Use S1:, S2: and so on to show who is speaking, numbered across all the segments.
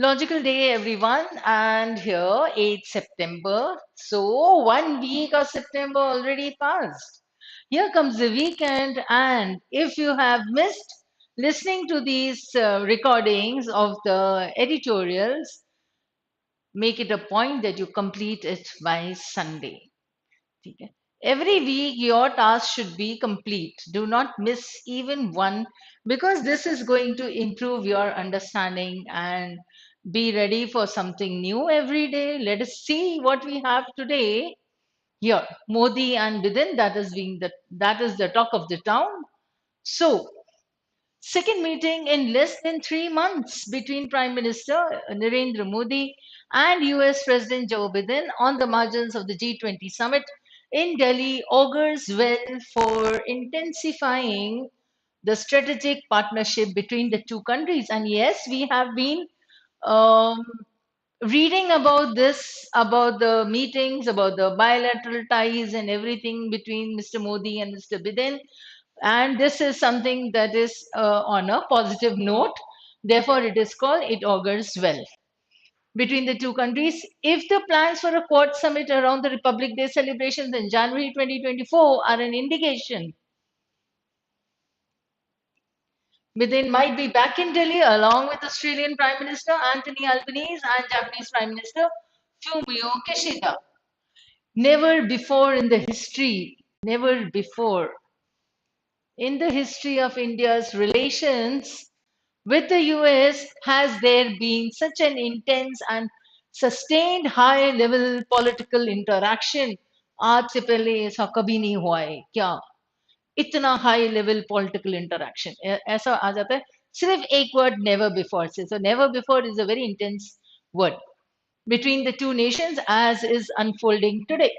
S1: Logical day, everyone, and here 8 September. So, 1 week of September already passed. Here comes the weekend, and if you have missed listening to these recordings of the editorials, make it a point that you complete it by Sunday. ठीक है? Every week, your task should be complete. Do not miss even one because this is going to improve your understanding and be ready for something new every day. Let us see what we have today. Here, Modi and Biden, that is the talk of the town. So, second meeting in less than 3 months between Prime Minister Narendra Modi and US President Joe Biden on the margins of the G20 summit in Delhi augurs well for intensifying the strategic partnership between the two countries. And yes, we have been um, reading about this, about the meetings, about the bilateral ties and everything between Mr. Modi and Mr. Biden. And this is something that is on a positive note. Therefore, it is called it augurs well between the two countries. If the plans for a Quad summit around the Republic Day celebrations in January 2024 are an indication, Biden might be back in Delhi along with Australian Prime Minister Anthony Albanese and Japanese Prime Minister Fumio Kishida. Never before in the history, never before in the history of India's relations with the US has there been such an intense and sustained high level political interaction. आज से पहले ऐसा कभी नहीं हुआ है क्या इतना हाई लेवल पॉलिटिकल इंटरेक्शन ऐसा आ जाता है सिर्फ एक वर्ड नेवर बिफोर से so never before is a very intense word between the two nations as is unfolding today.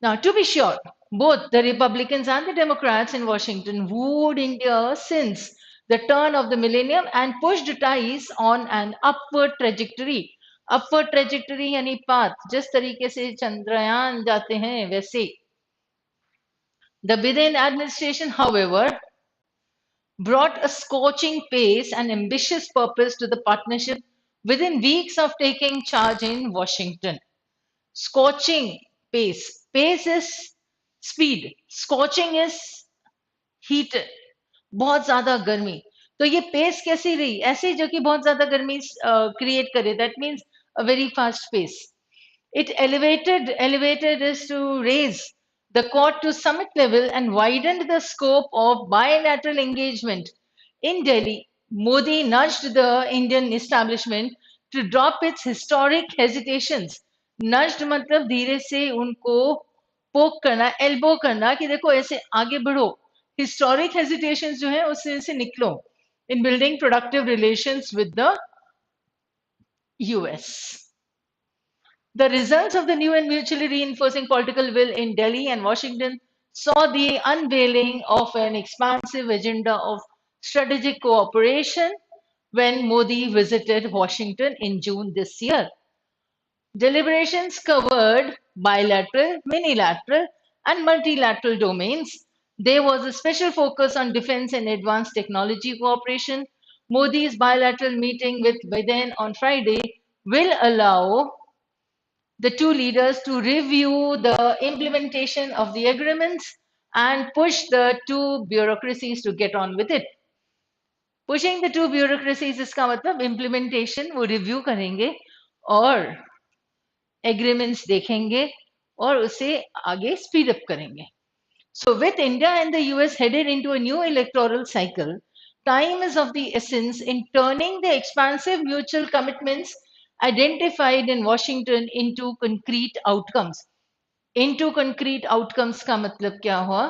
S1: Now, to be sure, both the Republicans and the Democrats in Washington wooed India since the turn of the millennium and pushed ties on an upward trajectory. Upward trajectory यानी path, जिस तरीके से चंद्रयान जाते हैं वैसे. The Biden administration, however, brought a scorching pace and ambitious purpose to the partnership within weeks of taking charge in Washington. Scorching pace. Pace is speed. Scorching is heat. बहुत ज्यादा गर्मी. तो ये पेस कैसी रही ऐसे जो कि बहुत ज्यादा गर्मी क्रिएट करे that means a very fast pace. It elevated is to raise the Quad to summit level and widened the scope of bilateral engagement. In Delhi, Modi nudged the Indian establishment to drop its historic hesitations. Nudged मतलब धीरे से उनको पोक करना, elbow करना कि देखो ऐसे आगे बढ़ो. Historic hesitations जो है उससे से निकलो in building productive relations with the US. The results of the new and mutually reinforcing political will in Delhi and Washington saw the unveiling of an expansive agenda of strategic cooperation when Modi visited Washington in June this year. Deliberations covered bilateral, minilateral, and multilateral domains. There was a special focus on defense and advanced technology cooperation. Modi's bilateral meeting with Biden on Friday will allow the two leaders to review the implementation of the agreements and push the two bureaucracies to get on with it. Pushing the two bureaucracies इसका मतलब implementation वो review करेंगे और agreements देखेंगे और उसे आगे speed up करेंगे. So with India and the US headed into a new electoral cycle, time is of the essence in turning the expansive mutual commitments identified in Washington into concrete outcomes. Into concrete outcomes का मतलब क्या हुआ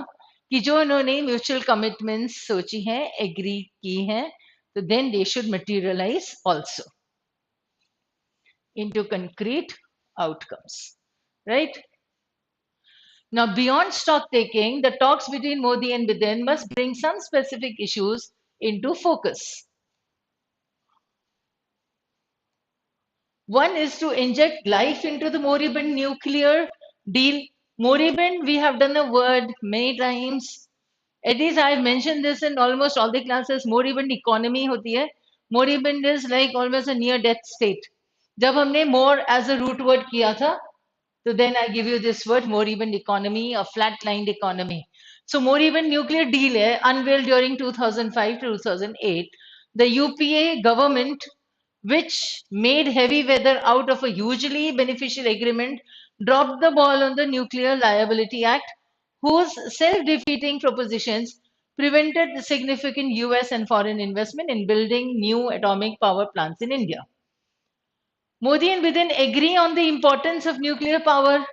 S1: कि जो उन्होंने mutual commitments सोची हैं agree की हैं तो then they should materialize also into concrete outcomes, right? Now, beyond stock taking, the talks between Modi and Biden must bring some specific issues into focus. One is to inject life into the moribund nuclear deal. Moribund, we have done the word many times. At least I've mentioned this in almost all the classes. Moribund economy होती है. Moribund is like almost a near death state. जब हमने more as a root word किया था, so then I give you this word moribund economy, a flatlined economy. So moribund nuclear deal है, unveiled during 2005 to 2008. The UPA government, which made heavy weather out of a hugely beneficial agreement, dropped the ball on the Nuclear Liability Act, whose self-defeating propositions prevented the significant US and foreign investment in building new atomic power plants in India. Modi and Biden agree on the importance of nuclear power.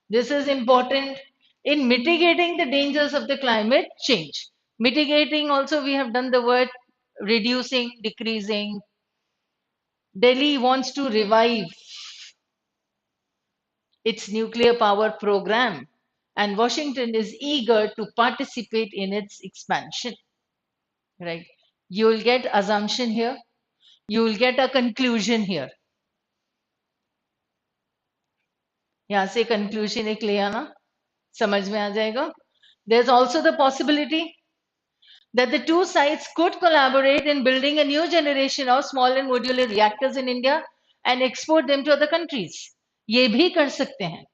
S1: This is important in mitigating the dangers of the climate change. Mitigating also, we have done the word reducing, decreasing. Delhi wants to revive its nuclear power program, and Washington is eager to participate in its expansion. Right? You will get assumption here, you will get a conclusion here. यहाँ से conclusion एक ले आना, समझ में आ जाएगा. There's also the possibility that the two sides could collaborate in building a new generation of small and modular reactors in India and export them to other countries. ये भी कर सकते हैं.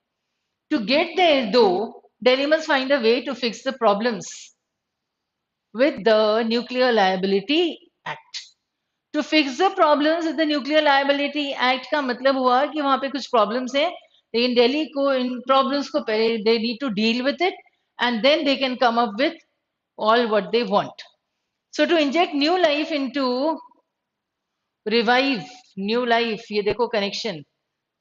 S1: To get there, though, Delhi must find a way to fix the problems with the Nuclear Liability Act. To fix the problems with the Nuclear Liability Act का मतलब हुआ कि वहां पे कुछ problems हैं, लेकिन दिल्ली को इन problems को पहले they need to deal with it and then they can come up with all what they want. So to inject new life into revive new life, ये देखो connection,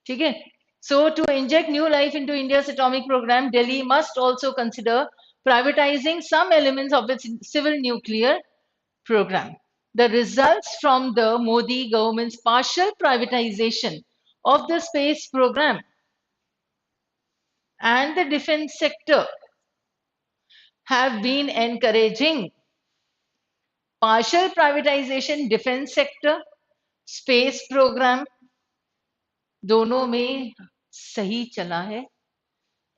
S1: ठीक है? So to inject new life into India's atomic program, Delhi must also consider privatizing some elements of its civil nuclear program. The results from the Modi government's partial privatization of the space program and the defense sector have been encouraging. Partial privatization, defense sector, space program, दोनों में सही चला है,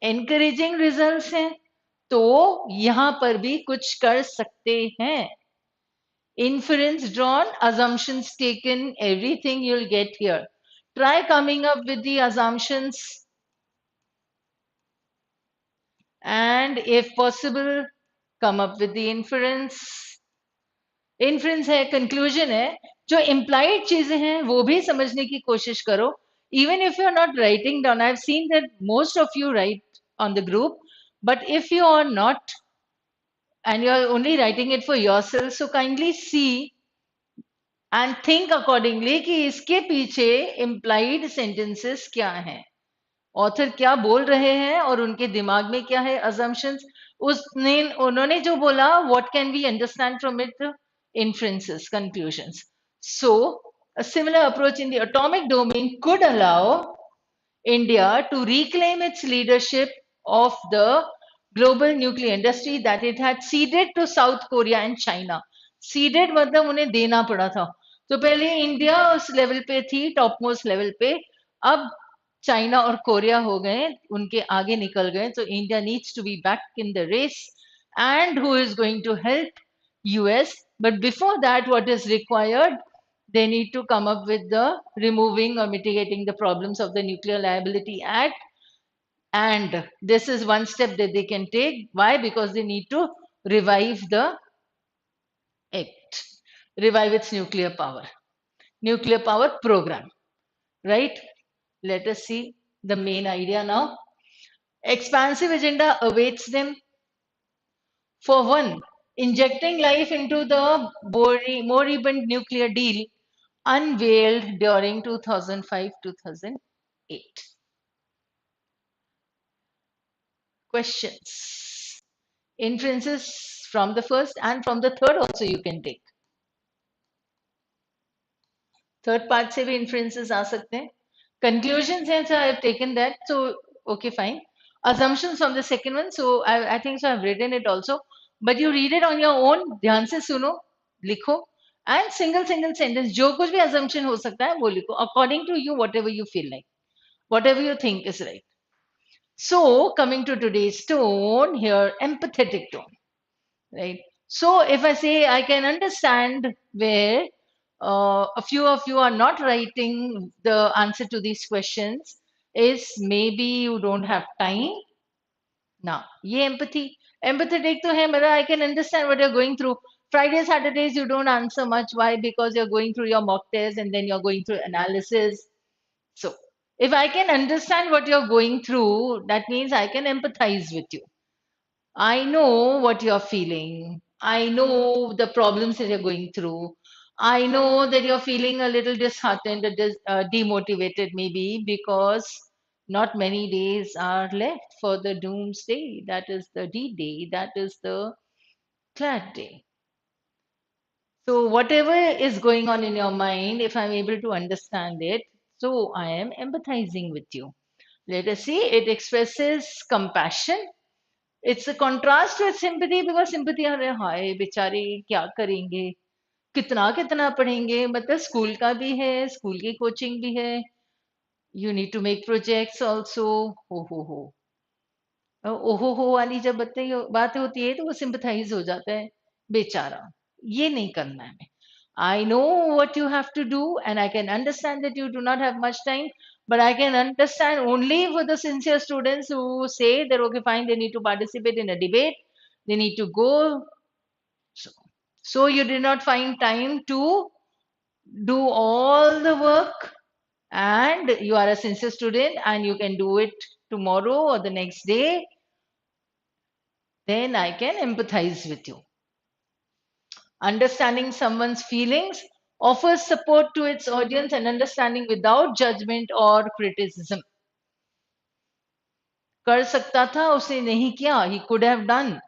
S1: encouraging results हैं, तो यहां पर भी कुछ कर सकते हैं. Inference drawn, assumptions taken, everything you'll get here. Try coming up with the assumptions and if possible, come up with the inference. Inference है, conclusion है, जो implied चीजें हैं वो भी समझने की कोशिश करो. Even if you're not writing down, I've seen that most of you write on the group, but if you are not and you're only writing it for yourself, so kindly see and think accordingly कि इसके पीछे implied sentences क्या हैं, author क्या बोल रहे हैं और उनके दिमाग में क्या है assumptions. उन्होंने जो बोला what can we understand from it, inferences, conclusions. So a similar approach in the atomic domain could allow India to reclaim its leadership of the global nuclear industry that it had ceded to South Korea and China. Ceded मतलब उन्हें देना पड़ा था. तो पहले India उस level पे थी, टॉप मोस्ट लेवल पे, अब चाइना और कोरिया हो गए, उनके आगे निकल गए. तो India needs to be back in the race and who is going to help US. But before that, what is required? They need to come up with the removing or mitigating the problems of the Nuclear Liability Act. And this is one step that they can take. Why? Because they need to revive the act, revive its nuclear power program, right? Let us see the main idea now. Expansive agenda awaits them. For one, injecting life into the moribund nuclear deal unveiled during 2005-2008. Questions. Inferences from the first and from the third also you can take. Third part से भी inferences आ सकते हैं. Conclusions हैं, so I have taken that. So, okay, fine. Assumptions from the second one. So, I think so I've written it also. But you read it on your own. ध्यान से सुनो, लिखो. And single sentence. जो कुछ भी assumption हो सकता है वो लिखो. According to you, whatever you feel like. Whatever you think is right. So, coming to today's tone, here, empathetic tone. Right. So, if I say I can understand where a few of you are not writing the answer to these questions is maybe you don't have time. Now, ye empathy. Empathetic to him, I can understand what you're going through. Friday, Saturdays, you don't answer much. Why? Because you're going through your mock test and then you're going through analysis. So, if I can understand what you're going through, that means I can empathize with you. I know what you're feeling. I know the problems that you're going through. I know that you're feeling a little disheartened or demotivated, maybe because not many days are left for the doomsday. That is the D day. That is the CLAT day. So, whatever is going on in your mind, if I'm able to understand it, so I am empathizing with you. Let us see, it expresses compassion. It's a contrast with sympathy because sympathy अरे हाय बेचारे क्या करेंगे कितना कितना पढ़ेंगे मतलब school का भी है स्कूल की कोचिंग भी है you need to make projects also हो ओहो हो वाली जब बातें होती है तो वो सिंपथाइज हो जाता है बेचारा ये नहीं करना है I know what you have to do and I can understand that you do not have much time, but I can understand only for the sincere students who say that okay fine they need to participate in a debate, they need to go. So you did not find time to do all the work, and you are a sincere student and you can do it tomorrow or the next day, then I can empathize with you. Understanding someone's feelings offers support to its audience and understanding without judgment or criticism. कर सकता था उसने नहीं किया, he could have done,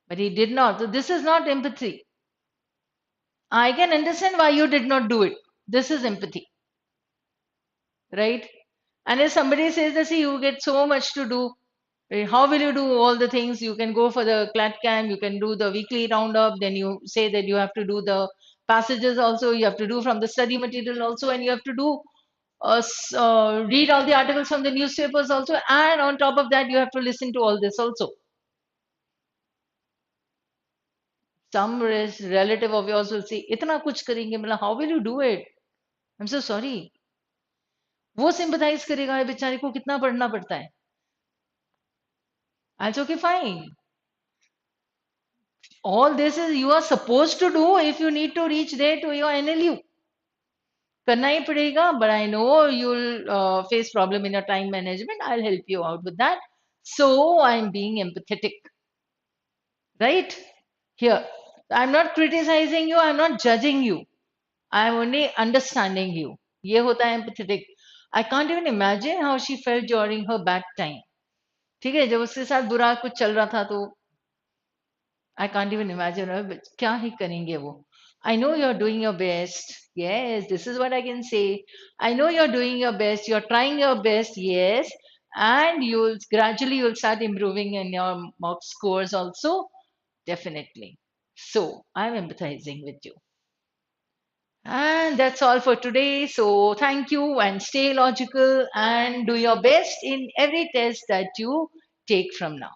S1: but he did not. So this is not empathy. I can understand why you did not do it. This is empathy, right? And if somebody says that, see, you get so much to do, how will you do all the things? You can go for the CLAT camp, you can do the weekly roundup, then you say that you have to do the passages also, you have to do from the study material also, and you have to do read all the articles from the newspapers also, and on top of that, you have to listen to all this also. Some relative of yours will say, "इतना कुछ करेंगे, मतलब how will you do it?" I'm so sorry. वो sympathize करेगा बेचारे को कितना पढ़ना पड़ता है. That's okay, fine. All this is you are supposed to do if you need to reach there to your NLU. करना ही पड़ेगा, but I know you'll face problem in your time management. I'll help you out with that. So I'm being empathetic, right? Here, I'm not criticizing you. I'm not judging you. I'm only understanding you. ये होता है empathetic. I can't even imagine how she felt during her bad time. ठीक है जब उसके साथ बुरा कुछ चल रहा था तो I can't even imagine क्या ही करेंगे वो. I know you're doing your best. Yes, this is what I can say. I know you're doing your best. You're trying your best. Yes, and you'll start improving in your mock scores also. Definitely. So I'm empathizing with you. And that's all for today. So thank you and stay logical and do your best in every test that you take from now.